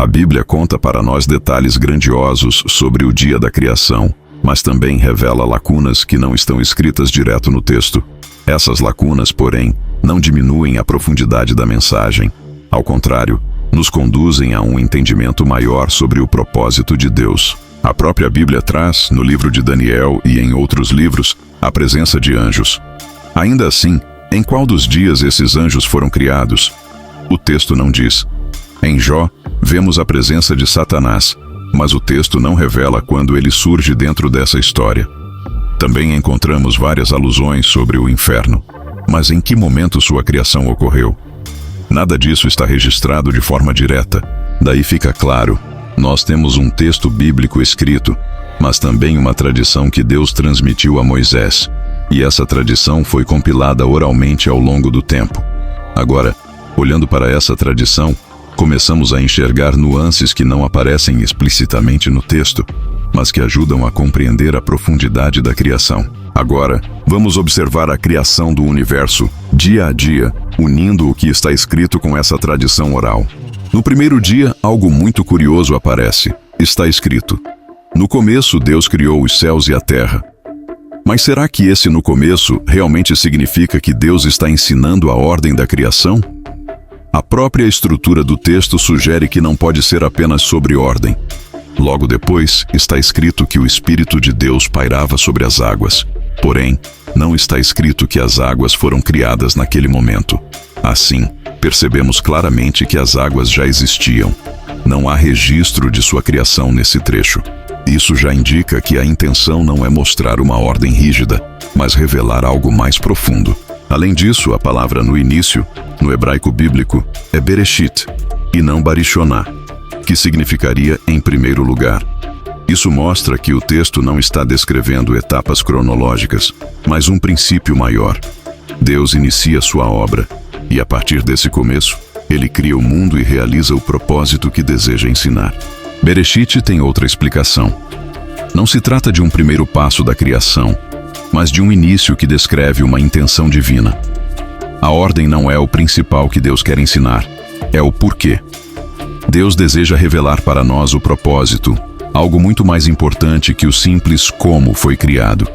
A Bíblia conta para nós detalhes grandiosos sobre o dia da criação, mas também revela lacunas que não estão escritas direto no texto. Essas lacunas, porém, não diminuem a profundidade da mensagem. Ao contrário, nos conduzem a um entendimento maior sobre o propósito de Deus. A própria Bíblia traz, no livro de Daniel e em outros livros, a presença de anjos. Ainda assim, em qual dos dias esses anjos foram criados? O texto não diz. Em Jó, vemos a presença de Satanás, mas o texto não revela quando ele surge dentro dessa história. Também encontramos várias alusões sobre o inferno, mas em que momento sua criação ocorreu? Nada disso está registrado de forma direta. Daí fica claro, nós temos um texto bíblico escrito, mas também uma tradição que Deus transmitiu a Moisés, e essa tradição foi compilada oralmente ao longo do tempo. Agora, olhando para essa tradição, começamos a enxergar nuances que não aparecem explicitamente no texto, mas que ajudam a compreender a profundidade da criação. Agora, vamos observar a criação do universo, dia a dia, unindo o que está escrito com essa tradição oral. No primeiro dia, algo muito curioso aparece. Está escrito: no começo, Deus criou os céus e a terra. Mas será que esse no começo realmente significa que Deus está ensinando a ordem da criação? A própria estrutura do texto sugere que não pode ser apenas sobre ordem. Logo depois, está escrito que o Espírito de Deus pairava sobre as águas. Porém, não está escrito que as águas foram criadas naquele momento. Assim, percebemos claramente que as águas já existiam. Não há registro de sua criação nesse trecho. Isso já indica que a intenção não é mostrar uma ordem rígida, mas revelar algo mais profundo. Além disso, a palavra no início, no hebraico bíblico, é Bereshit, e não Barishoná, que significaria em primeiro lugar. Isso mostra que o texto não está descrevendo etapas cronológicas, mas um princípio maior. Deus inicia sua obra, e a partir desse começo, ele cria o mundo e realiza o propósito que deseja ensinar. Bereshit tem outra explicação. Não se trata de um primeiro passo da criação, mas de um início que descreve uma intenção divina. A ordem não é o principal que Deus quer ensinar, é o porquê. Deus deseja revelar para nós o propósito, algo muito mais importante que o simples como foi criado.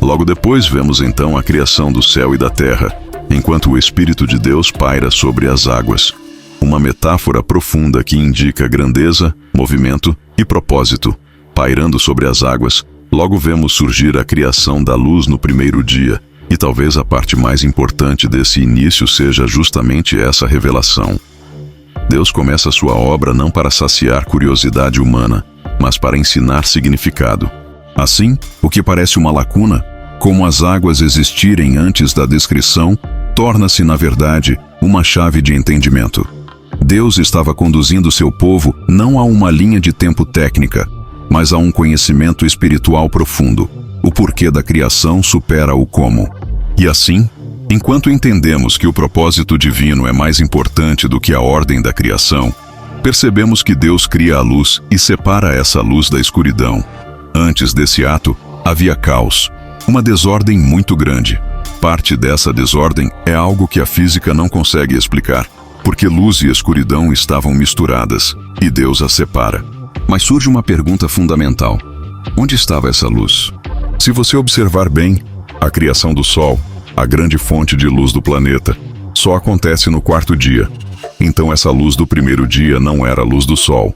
Logo depois vemos então a criação do céu e da terra, enquanto o Espírito de Deus paira sobre as águas. Uma metáfora profunda que indica grandeza, movimento e propósito. Pairando sobre as águas, logo vemos surgir a criação da luz no primeiro dia, e talvez a parte mais importante desse início seja justamente essa revelação. Deus começa sua obra não para saciar curiosidade humana, mas para ensinar significado. Assim, o que parece uma lacuna, como as águas existirem antes da descrição, torna-se, na verdade, uma chave de entendimento. Deus estava conduzindo seu povo não a uma linha de tempo técnica, mas a um conhecimento espiritual profundo. O porquê da criação supera o como. E assim, enquanto entendemos que o propósito divino é mais importante do que a ordem da criação, percebemos que Deus cria a luz e separa essa luz da escuridão. Antes desse ato, havia caos, uma desordem muito grande. Parte dessa desordem é algo que a física não consegue explicar, porque luz e escuridão estavam misturadas, e Deus as separa. Mas surge uma pergunta fundamental: onde estava essa luz? Se você observar bem, a criação do Sol, a grande fonte de luz do planeta, só acontece no quarto dia. Então essa luz do primeiro dia não era a luz do Sol.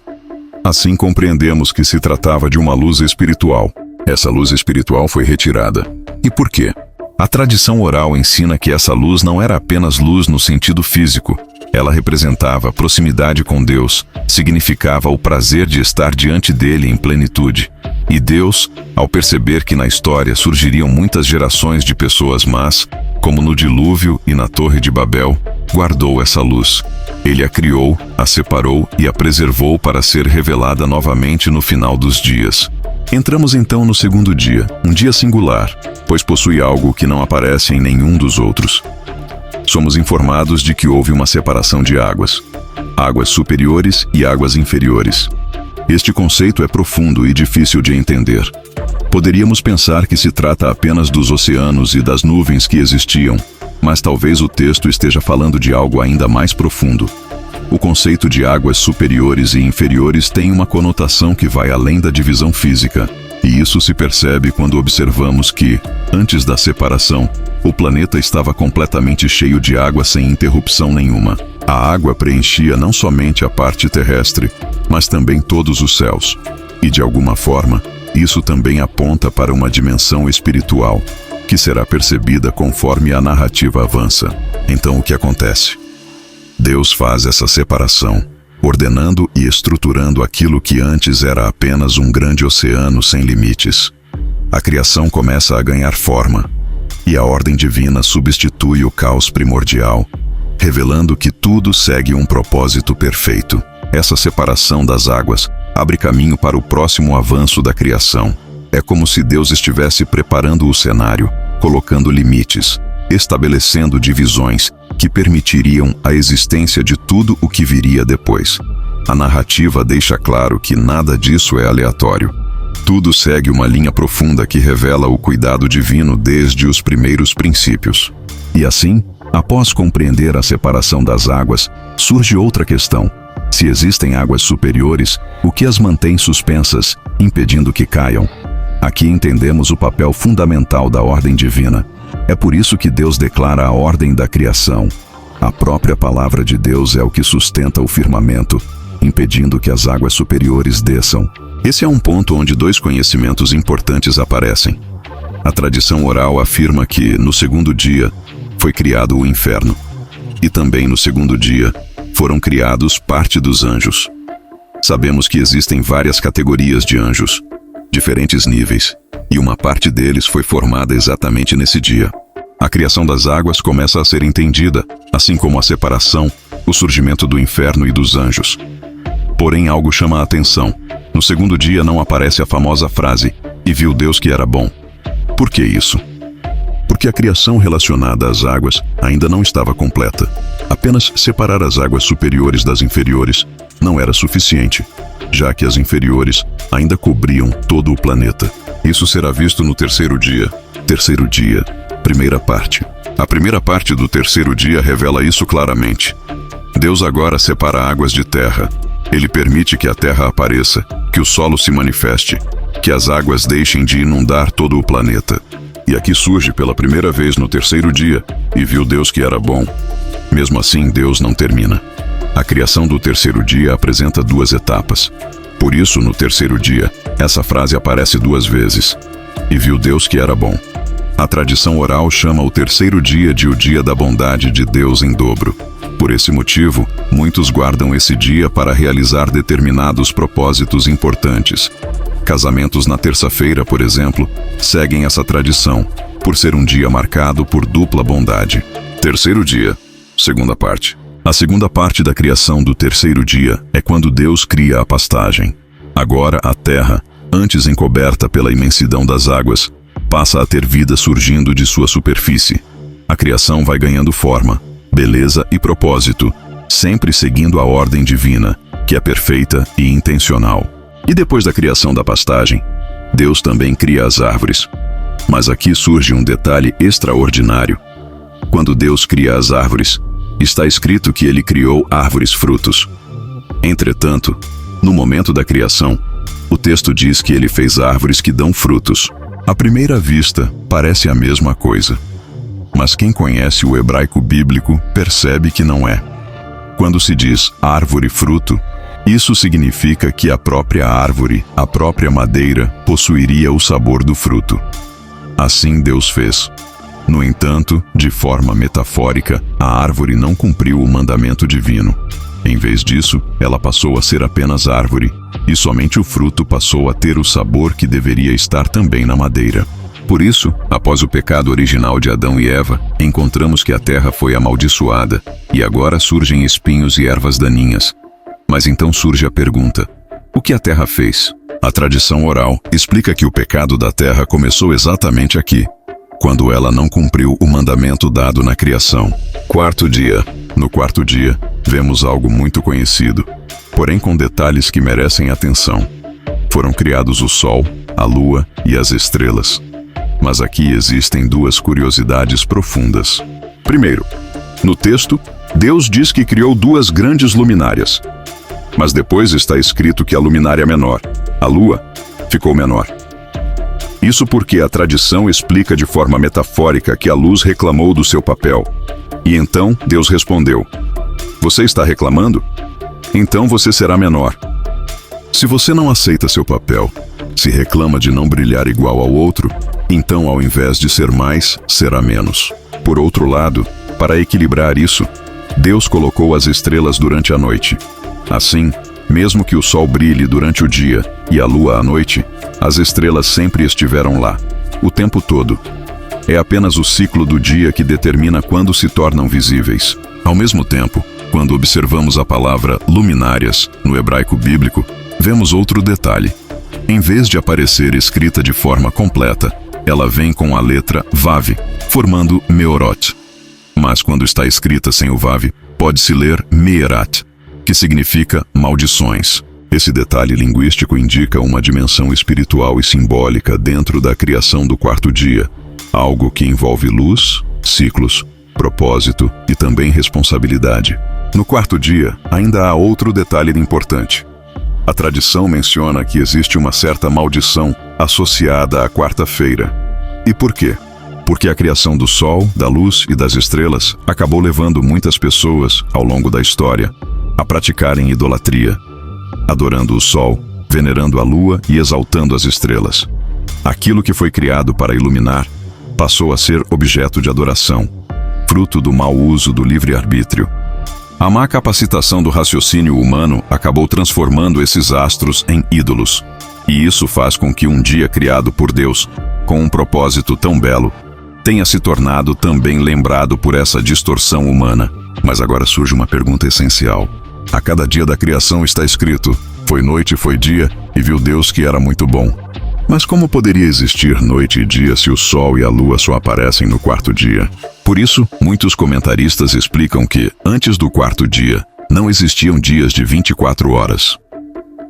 Assim compreendemos que se tratava de uma luz espiritual. Essa luz espiritual foi retirada. E por quê? A tradição oral ensina que essa luz não era apenas luz no sentido físico. Ela representava proximidade com Deus, significava o prazer de estar diante dele em plenitude. E Deus, ao perceber que na história surgiriam muitas gerações de pessoas más, como no dilúvio e na Torre de Babel, guardou essa luz. Ele a criou, a separou e a preservou para ser revelada novamente no final dos dias. Entramos então no segundo dia, um dia singular, pois possui algo que não aparece em nenhum dos outros. Somos informados de que houve uma separação de águas, águas superiores e águas inferiores. Este conceito é profundo e difícil de entender. Poderíamos pensar que se trata apenas dos oceanos e das nuvens que existiam, mas talvez o texto esteja falando de algo ainda mais profundo. O conceito de águas superiores e inferiores tem uma conotação que vai além da divisão física. E isso se percebe quando observamos que, antes da separação, o planeta estava completamente cheio de água sem interrupção nenhuma. A água preenchia não somente a parte terrestre, mas também todos os céus. E de alguma forma, isso também aponta para uma dimensão espiritual, que será percebida conforme a narrativa avança. Então o que acontece? Deus faz essa separação, ordenando e estruturando aquilo que antes era apenas um grande oceano sem limites. A criação começa a ganhar forma, e a ordem divina substitui o caos primordial, revelando que tudo segue um propósito perfeito. Essa separação das águas abre caminho para o próximo avanço da criação. É como se Deus estivesse preparando o cenário, colocando limites, estabelecendo divisões que permitiriam a existência de tudo o que viria depois. A narrativa deixa claro que nada disso é aleatório. Tudo segue uma linha profunda que revela o cuidado divino desde os primeiros princípios. E assim, após compreender a separação das águas, surge outra questão. Se existem águas superiores, o que as mantém suspensas, impedindo que caiam? Aqui entendemos o papel fundamental da ordem divina. É por isso que Deus declara a ordem da criação. A própria palavra de Deus é o que sustenta o firmamento, impedindo que as águas superiores desçam. Esse é um ponto onde dois conhecimentos importantes aparecem. A tradição oral afirma que, no segundo dia, foi criado o inferno. E também no segundo dia, foram criados parte dos anjos. Sabemos que existem várias categorias de anjos, diferentes níveis, e uma parte deles foi formada exatamente nesse dia. A criação das águas começa a ser entendida, assim como a separação, o surgimento do inferno e dos anjos. Porém, algo chama a atenção. No segundo dia não aparece a famosa frase, "E viu Deus que era bom". Por que isso? Porque a criação relacionada às águas ainda não estava completa. Apenas separar as águas superiores das inferiores não era suficiente, já que as inferiores ainda cobriam todo o planeta. Isso será visto no terceiro dia. Terceiro dia, primeira parte. A primeira parte do terceiro dia revela isso claramente. Deus agora separa águas de terra. Ele permite que a terra apareça, que o solo se manifeste, que as águas deixem de inundar todo o planeta. E aqui surge pela primeira vez no terceiro dia, "E viu Deus que era bom". Mesmo assim, Deus não termina. A criação do terceiro dia apresenta duas etapas. Por isso, no terceiro dia, essa frase aparece duas vezes. "E viu Deus que era bom". A tradição oral chama o terceiro dia de o dia da bondade de Deus em dobro. Por esse motivo, muitos guardam esse dia para realizar determinados propósitos importantes. Casamentos na terça-feira, por exemplo, seguem essa tradição, por ser um dia marcado por dupla bondade. Terceiro dia, segunda parte. A segunda parte da criação do terceiro dia é quando Deus cria a pastagem. Agora a terra, antes encoberta pela imensidão das águas, passa a ter vida surgindo de sua superfície. A criação vai ganhando forma, beleza e propósito, sempre seguindo a ordem divina, que é perfeita e intencional. E depois da criação da pastagem, Deus também cria as árvores. Mas aqui surge um detalhe extraordinário. Quando Deus cria as árvores, está escrito que ele criou árvores frutos. Entretanto, no momento da criação, o texto diz que ele fez árvores que dão frutos. À primeira vista, parece a mesma coisa. Mas quem conhece o hebraico bíblico percebe que não é. Quando se diz árvore fruto, isso significa que a própria árvore, a própria madeira, possuiria o sabor do fruto. Assim Deus fez. No entanto, de forma metafórica, a árvore não cumpriu o mandamento divino. Em vez disso, ela passou a ser apenas árvore, e somente o fruto passou a ter o sabor que deveria estar também na madeira. Por isso, após o pecado original de Adão e Eva, encontramos que a terra foi amaldiçoada, e agora surgem espinhos e ervas daninhas. Mas então surge a pergunta: o que a terra fez? A tradição oral explica que o pecado da terra começou exatamente aqui, quando ela não cumpriu o mandamento dado na criação. Quarto dia. No quarto dia, vemos algo muito conhecido, porém com detalhes que merecem atenção. Foram criados o sol, a lua e as estrelas. Mas aqui existem duas curiosidades profundas. Primeiro, no texto, Deus diz que criou duas grandes luminárias. Mas depois está escrito que a luminária menor, a lua, ficou menor. Isso porque a tradição explica de forma metafórica que a luz reclamou do seu papel. E então Deus respondeu: você está reclamando? Então você será menor. Se você não aceita seu papel, se reclama de não brilhar igual ao outro, então ao invés de ser mais, será menos. Por outro lado, para equilibrar isso, Deus colocou as estrelas durante a noite. Assim, mesmo que o sol brilhe durante o dia e a lua à noite, as estrelas sempre estiveram lá, o tempo todo. É apenas o ciclo do dia que determina quando se tornam visíveis. Ao mesmo tempo, quando observamos a palavra luminárias no hebraico bíblico, vemos outro detalhe. Em vez de aparecer escrita de forma completa, ela vem com a letra Vav, formando Meorot. Mas quando está escrita sem o Vav, pode-se ler Meerat, que significa maldições. Esse detalhe linguístico indica uma dimensão espiritual e simbólica dentro da criação do quarto dia, algo que envolve luz, ciclos, propósito e também responsabilidade. No quarto dia, ainda há outro detalhe importante. A tradição menciona que existe uma certa maldição associada à quarta-feira. E por quê? Porque a criação do sol, da luz e das estrelas acabou levando muitas pessoas, ao longo da história, a praticarem idolatria, adorando o sol, venerando a lua e exaltando as estrelas. Aquilo que foi criado para iluminar passou a ser objeto de adoração, fruto do mau uso do livre-arbítrio. A má capacitação do raciocínio humano acabou transformando esses astros em ídolos, e isso faz com que um dia criado por Deus, com um propósito tão belo, tenha se tornado também lembrado por essa distorção humana. Mas agora surge uma pergunta essencial. A cada dia da criação está escrito: foi noite e foi dia, e viu Deus que era muito bom. Mas como poderia existir noite e dia se o sol e a lua só aparecem no quarto dia? Por isso, muitos comentaristas explicam que, antes do quarto dia, não existiam dias de 24 horas.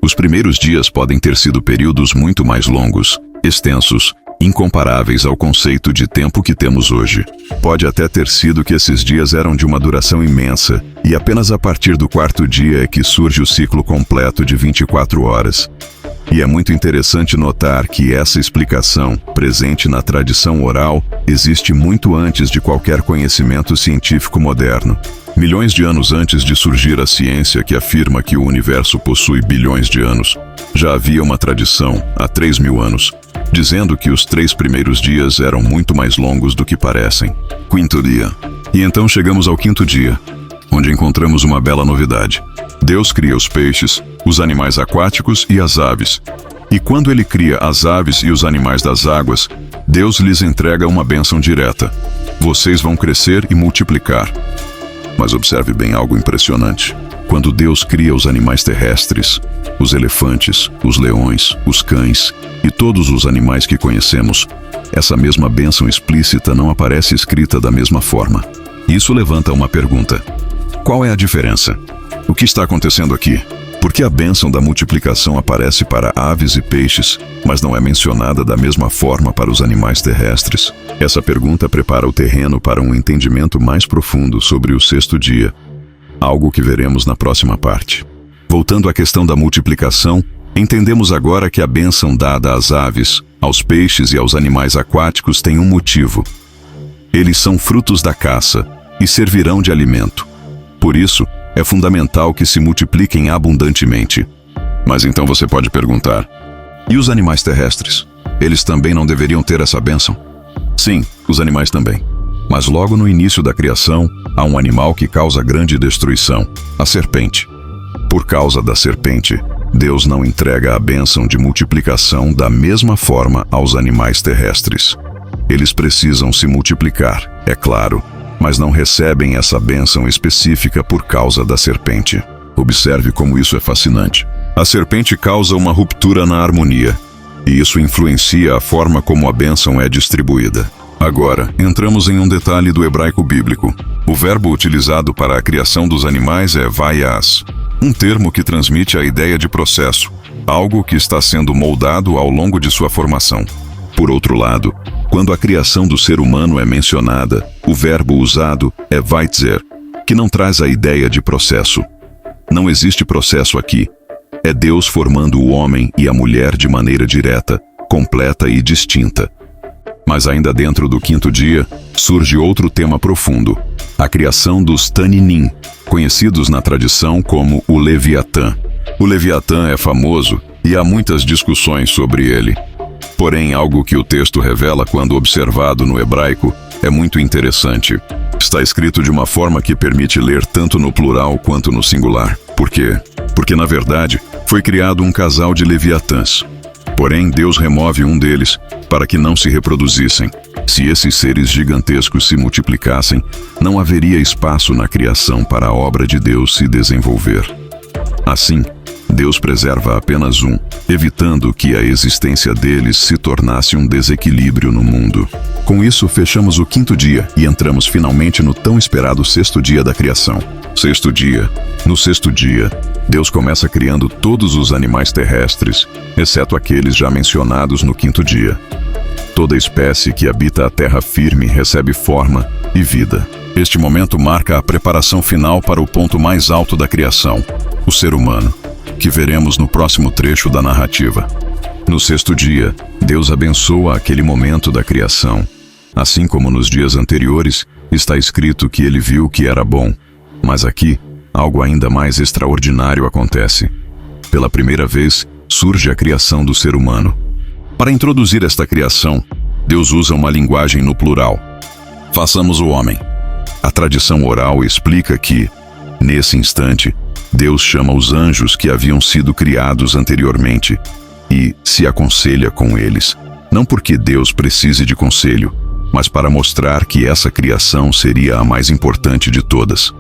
Os primeiros dias podem ter sido períodos muito mais longos, extensos, incomparáveis ao conceito de tempo que temos hoje. Pode até ter sido que esses dias eram de uma duração imensa, e apenas a partir do quarto dia é que surge o ciclo completo de 24 horas. E é muito interessante notar que essa explicação, presente na tradição oral, existe muito antes de qualquer conhecimento científico moderno. Milhões de anos antes de surgir a ciência que afirma que o universo possui bilhões de anos, já havia uma tradição, há 3.000 anos, dizendo que os 3 primeiros dias eram muito mais longos do que parecem. Quinto dia. E então chegamos ao quinto dia, onde encontramos uma bela novidade. Deus cria os peixes, os animais aquáticos e as aves. E quando ele cria as aves e os animais das águas, Deus lhes entrega uma bênção direta. Vocês vão crescer e multiplicar. Mas observe bem algo impressionante. Quando Deus cria os animais terrestres, os elefantes, os leões, os cães e todos os animais que conhecemos, essa mesma bênção explícita não aparece escrita da mesma forma. Isso levanta uma pergunta. Qual é a diferença? O que está acontecendo aqui? Por que a bênção da multiplicação aparece para aves e peixes, mas não é mencionada da mesma forma para os animais terrestres? Essa pergunta prepara o terreno para um entendimento mais profundo sobre o sexto dia, algo que veremos na próxima parte. Voltando à questão da multiplicação, entendemos agora que a bênção dada às aves, aos peixes e aos animais aquáticos tem um motivo. Eles são frutos da caça e servirão de alimento. Por isso, é fundamental que se multipliquem abundantemente. Mas então você pode perguntar: e os animais terrestres? Eles também não deveriam ter essa bênção? Sim, os animais também. Mas logo no início da criação, há um animal que causa grande destruição: a serpente. Por causa da serpente, Deus não entrega a bênção de multiplicação da mesma forma aos animais terrestres. Eles precisam se multiplicar, é claro, mas não recebem essa bênção específica por causa da serpente. Observe como isso é fascinante. A serpente causa uma ruptura na harmonia, e isso influencia a forma como a bênção é distribuída. Agora, entramos em um detalhe do hebraico bíblico. O verbo utilizado para a criação dos animais é vayas, um termo que transmite a ideia de processo, algo que está sendo moldado ao longo de sua formação. Por outro lado, quando a criação do ser humano é mencionada, o verbo usado é vaitzer, que não traz a ideia de processo. Não existe processo aqui. É Deus formando o homem e a mulher de maneira direta, completa e distinta. Mas ainda dentro do quinto dia, surge outro tema profundo: a criação dos Taninim, conhecidos na tradição como o Leviatã. O Leviatã é famoso e há muitas discussões sobre ele. Porém, algo que o texto revela quando observado no hebraico é muito interessante. Está escrito de uma forma que permite ler tanto no plural quanto no singular. Por quê? Porque, na verdade, foi criado um casal de leviatãs. Porém, Deus remove um deles para que não se reproduzissem. Se esses seres gigantescos se multiplicassem, não haveria espaço na criação para a obra de Deus se desenvolver. Assim, Deus preserva apenas um, evitando que a existência deles se tornasse um desequilíbrio no mundo. Com isso, fechamos o quinto dia e entramos finalmente no tão esperado sexto dia da criação. Sexto dia. No sexto dia, Deus começa criando todos os animais terrestres, exceto aqueles já mencionados no quinto dia. Toda espécie que habita a terra firme recebe forma e vida. Este momento marca a preparação final para o ponto mais alto da criação, o ser humano, que veremos no próximo trecho da narrativa. No sexto dia, Deus abençoa aquele momento da criação. Assim como nos dias anteriores, está escrito que ele viu que era bom. Mas aqui, algo ainda mais extraordinário acontece. Pela primeira vez, surge a criação do ser humano. Para introduzir esta criação, Deus usa uma linguagem no plural. Façamos o homem. A tradição oral explica que, nesse instante, Deus chama os anjos que haviam sido criados anteriormente e se aconselha com eles. Não porque Deus precise de conselho, mas para mostrar que essa criação seria a mais importante de todas.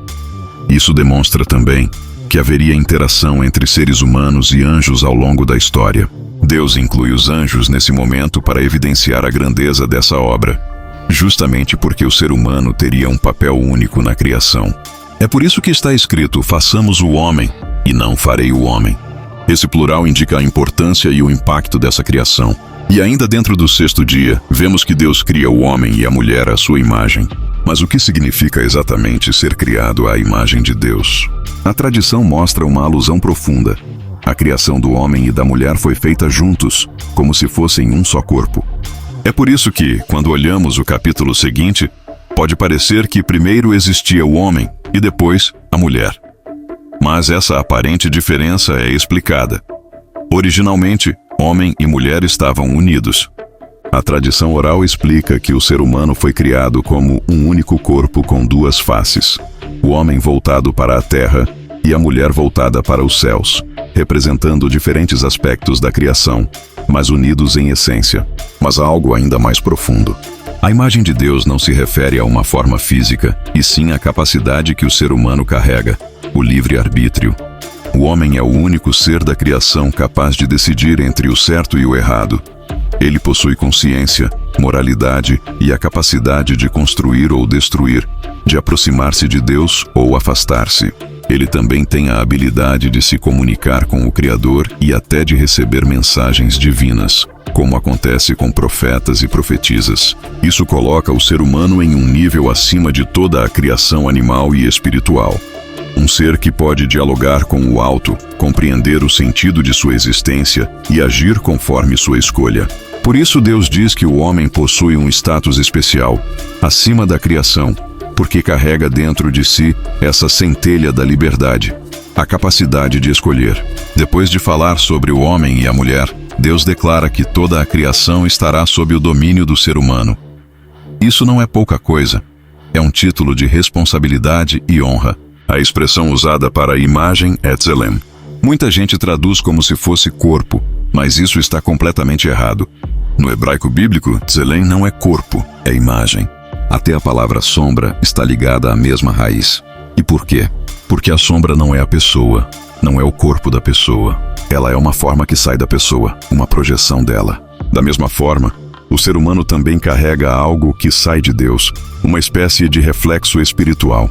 Isso demonstra também que haveria interação entre seres humanos e anjos ao longo da história. Deus inclui os anjos nesse momento para evidenciar a grandeza dessa obra, justamente porque o ser humano teria um papel único na criação. É por isso que está escrito: façamos o homem, e não farei o homem. Esse plural indica a importância e o impacto dessa criação. E ainda dentro do sexto dia, vemos que Deus cria o homem e a mulher à sua imagem. Mas o que significa exatamente ser criado à imagem de Deus? A tradição mostra uma alusão profunda. A criação do homem e da mulher foi feita juntos, como se fossem um só corpo. É por isso que, quando olhamos o capítulo seguinte, pode parecer que primeiro existia o homem e depois a mulher. Mas essa aparente diferença é explicada. Originalmente, homem e mulher estavam unidos. A tradição oral explica que o ser humano foi criado como um único corpo com duas faces. O homem voltado para a terra e a mulher voltada para os céus, representando diferentes aspectos da criação, mas unidos em essência. Mas há algo ainda mais profundo. A imagem de Deus não se refere a uma forma física, e sim à capacidade que o ser humano carrega, o livre-arbítrio. O homem é o único ser da criação capaz de decidir entre o certo e o errado. Ele possui consciência, moralidade e a capacidade de construir ou destruir, de aproximar-se de Deus ou afastar-se. Ele também tem a habilidade de se comunicar com o Criador e até de receber mensagens divinas, como acontece com profetas e profetisas. Isso coloca o ser humano em um nível acima de toda a criação animal e espiritual. Um ser que pode dialogar com o alto, compreender o sentido de sua existência e agir conforme sua escolha. Por isso Deus diz que o homem possui um status especial, acima da criação, porque carrega dentro de si essa centelha da liberdade, a capacidade de escolher. Depois de falar sobre o homem e a mulher, Deus declara que toda a criação estará sob o domínio do ser humano. Isso não é pouca coisa. É um título de responsabilidade e honra. A expressão usada para imagem é tzelem. Muita gente traduz como se fosse corpo, mas isso está completamente errado. No hebraico bíblico, tzelem não é corpo, é imagem. Até a palavra sombra está ligada à mesma raiz. E por quê? Porque a sombra não é a pessoa, não é o corpo da pessoa. Ela é uma forma que sai da pessoa, uma projeção dela. Da mesma forma, o ser humano também carrega algo que sai de Deus, uma espécie de reflexo espiritual.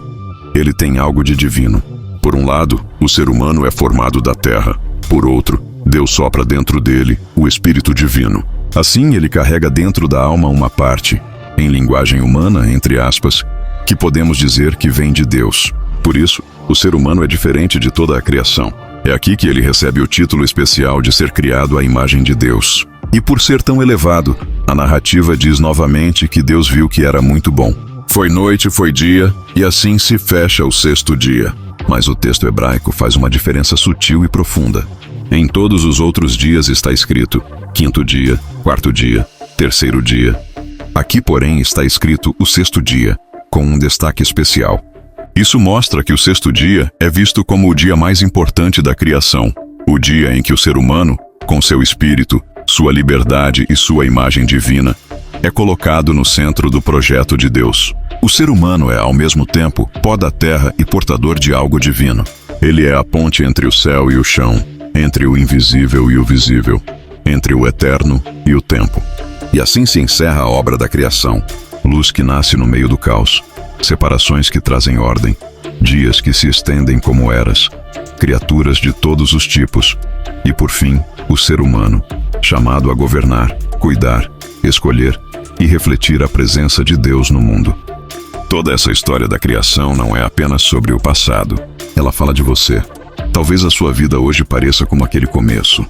Ele tem algo de divino. Por um lado, o ser humano é formado da terra. Por outro, Deus sopra dentro dele o Espírito Divino. Assim, ele carrega dentro da alma uma parte, em linguagem humana, entre aspas, que podemos dizer que vem de Deus. Por isso, o ser humano é diferente de toda a criação. É aqui que ele recebe o título especial de ser criado à imagem de Deus. E por ser tão elevado, a narrativa diz novamente que Deus viu que era muito bom. Foi noite, foi dia, e assim se fecha o sexto dia. Mas o texto hebraico faz uma diferença sutil e profunda. Em todos os outros dias está escrito quinto dia, quarto dia, terceiro dia. Aqui, porém, está escrito o sexto dia, com um destaque especial. Isso mostra que o sexto dia é visto como o dia mais importante da criação, o dia em que o ser humano, com seu espírito, sua liberdade e sua imagem divina, é colocado no centro do projeto de Deus. O ser humano é, ao mesmo tempo, pó da terra e portador de algo divino. Ele é a ponte entre o céu e o chão, entre o invisível e o visível, entre o eterno e o tempo. E assim se encerra a obra da criação, luz que nasce no meio do caos, separações que trazem ordem, dias que se estendem como eras, criaturas de todos os tipos, e por fim, o ser humano, chamado a governar, cuidar, escolher e refletir a presença de Deus no mundo. Toda essa história da criação não é apenas sobre o passado, ela fala de você. Talvez a sua vida hoje pareça como aquele começo.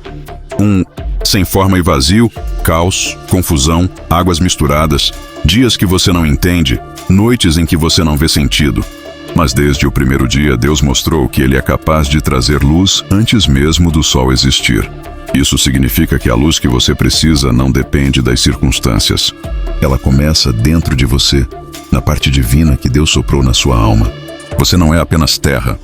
Sem forma e vazio, caos, confusão, águas misturadas, dias que você não entende, noites em que você não vê sentido. Mas desde o primeiro dia, Deus mostrou que Ele é capaz de trazer luz antes mesmo do sol existir. Isso significa que a luz que você precisa não depende das circunstâncias. Ela começa dentro de você, na parte divina que Deus soprou na sua alma. Você não é apenas terra.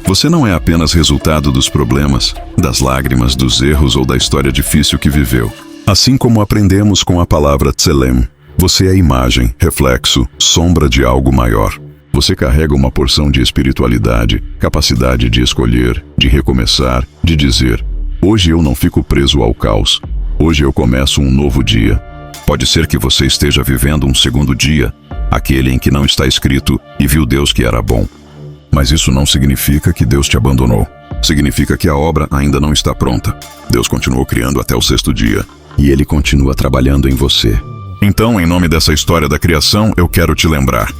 Você não é apenas resultado dos problemas, das lágrimas, dos erros ou da história difícil que viveu. Assim como aprendemos com a palavra Tselem, você é imagem, reflexo, sombra de algo maior. Você carrega uma porção de espiritualidade, capacidade de escolher, de recomeçar, de dizer: hoje eu não fico preso ao caos. Hoje eu começo um novo dia. Pode ser que você esteja vivendo um segundo dia, aquele em que não está escrito "e viu Deus que era bom". Mas isso não significa que Deus te abandonou. Significa que a obra ainda não está pronta. Deus continuou criando até o sexto dia, e Ele continua trabalhando em você. Então, em nome dessa história da criação, eu quero te lembrar: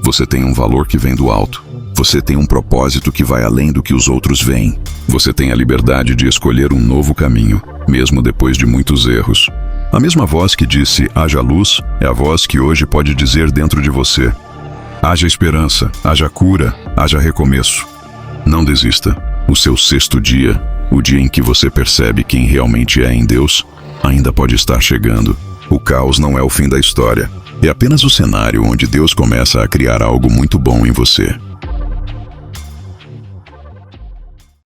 você tem um valor que vem do alto. Você tem um propósito que vai além do que os outros veem. Você tem a liberdade de escolher um novo caminho, mesmo depois de muitos erros. A mesma voz que disse "haja luz" é a voz que hoje pode dizer dentro de você: haja esperança, haja cura, haja recomeço. Não desista. O seu sexto dia, o dia em que você percebe quem realmente é em Deus, ainda pode estar chegando. O caos não é o fim da história. É apenas o cenário onde Deus começa a criar algo muito bom em você.